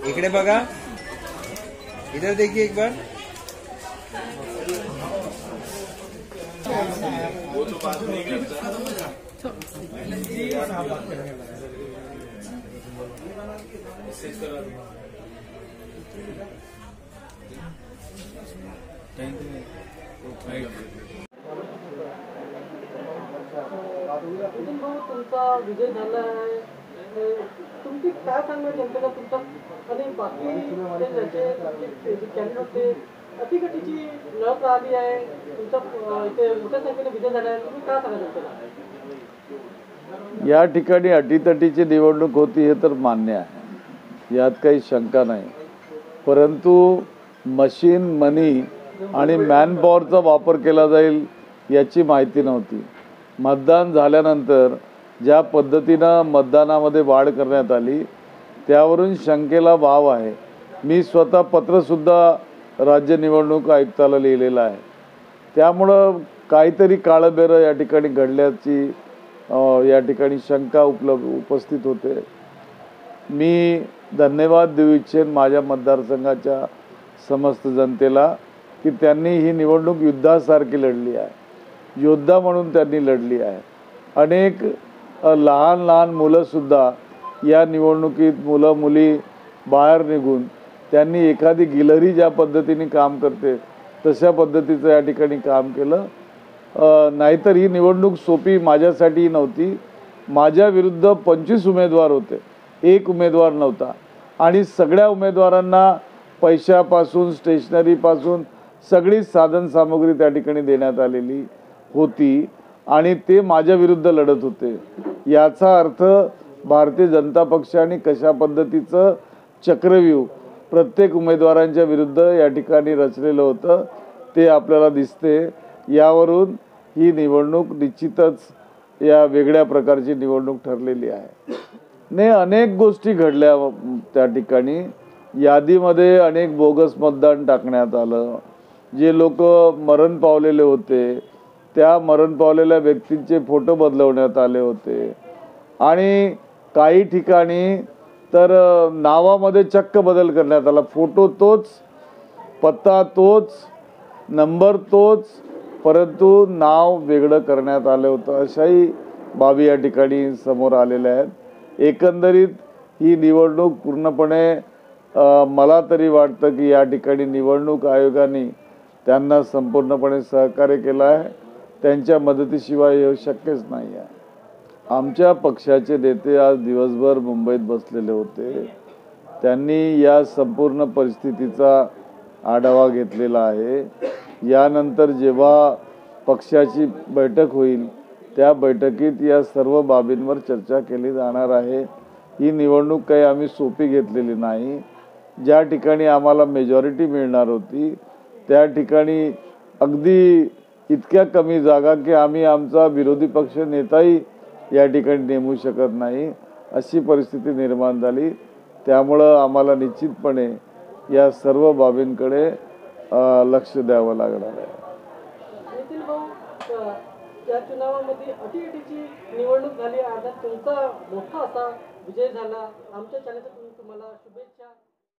इकडे बघा, इधर देखिए एक बार। वो तो बात नहीं करता। तुमचा विजय झाला आहे, तुमची काय सांगणार जनतेला तुमचा आणि बाकी कॅन्डिडेट होते अटीकटीची लढत आली आहे, तुमचा इथे मोठ्या संख्येने विजय झाला आहे, तुम्ही काय सांगा जनतेला? या ठिकाणी अटीतटीची निवडणूक होती हे तर मान्य आहे, यात काही शंका नाही, परंतु मशीन मनी आणि मॅनपॉवरचा वापर केला जाईल याची माहिती नव्हती। मतदान झाल्यानंतर ज्या पद्धतीनं मतदानामध्ये वाढ करण्यात आली त्यावरून शंकेला वाव आहे। मी स्वतः पत्रसुद्धा राज्य निवडणूक आयुक्ताला लिहिलेलं आहे, त्यामुळं काहीतरी काळबेरं या ठिकाणी घडल्याची या ठिकाणी शंका उपस्थित होते। मी धन्यवाद देऊ इच्छेन माझ्या मतदारसंघाच्या समस्त जनतेला की त्यांनी ही निवडणूक युद्धासारखी लढली आहे, योद्धा म्हणून त्यांनी लढली आहे। अनेक लहान लहान मुलंसुद्धा या निवडणुकीत मुलं मुली बाहेर निघून त्यांनी एखादी गिलहरी ज्या पद्धतीने काम करते तशा पद्धतीचं या ठिकाणी काम केलं। नाहीतर ही निवडणूक सोपी माझ्यासाठी नव्हती। माझ्या विरुद्ध 25 उमेदवार होते, एक उमेदवार नव्हता, आणि सगळ्या उमेदवारांना पैशापासून स्टेशनरीपासून सगळी साधन सामग्री त्या ठिकाणी देण्यात आलेली होती आणि ते माझ्या विरुद्ध लढत होते। याचा अर्थ भारतीय जनता पक्षाने कशा पद्धतीचं चक्रव्यूह प्रत्येक उमेदवारांच्या विरुद्ध या ठिकाणी रचलेलं होतं ते आपल्याला दिसते। यावरून ही निवडणूक निश्चितच या वेगळ्या प्रकारची निवडणूक ठरलेली आहे। अनेक गोष्टी घडल्या त्या ठिकाणी, यादीमध्ये अनेक बोगस मतदान टाकण्यात आलं, जे लोक मरण पावलेले होते त्या मरण पावलेल्या व्यक्तींचे फोटो बदलवण्यात आले होते, आणि काही ठिकाणी तर नावामध्ये चक्क बदल करण्यात आला, फोटो तोच, पत्ता तोच, नंबर तोच, परंतु नाव वेगळं करण्यात आलं होतं। अशाही बाबी या ठिकाणी समोर आलेल्या आहेत। एकंदरीत ही निवडणूक पूर्णपणे मला तरी वाटतं की या ठिकाणी निवडणूक आयोगाने त्यांना संपूर्णपणे सहकार्य केलं आहे, त्यांच्या मदतीशिवाय हे शक्यच नाही आहे। आमच्या पक्षाचे नेते आज दिवसभर मुंबईत बसलेले होते, त्यांनी या संपूर्ण परिस्थितीचा आढावा घेतलेला आहे। यानंतर जेव्हा पक्षाची बैठक होईल त्या बैठकीत या सर्व बाबींवर चर्चा केली जाणार आहे। ही निवडणूक काही आम्ही सोपी घेतलेली नाही। ज्या ठिकाणी आम्हाला मेजॉरिटी मिळणार होती त्या ठिकाणी अगदी इतक्या कमी जागा की आम्ही आमचा विरोधी पक्ष नेताही या ठिकाणी नेमू शकत नाही, अशी परिस्थिती निर्माण झाली। त्यामुळं आम्हाला निश्चितपणे या सर्व बाबींकडे लक्ष द्यावं लागणार आहे। नितीन भाऊ, या चुनावामध्ये अटीअटीची निवडणूक झाली, अर्थात तुमचा मोठा असा विजय झाला। आमच्या चॅनलचा तुम्हाला शुभेच्छा।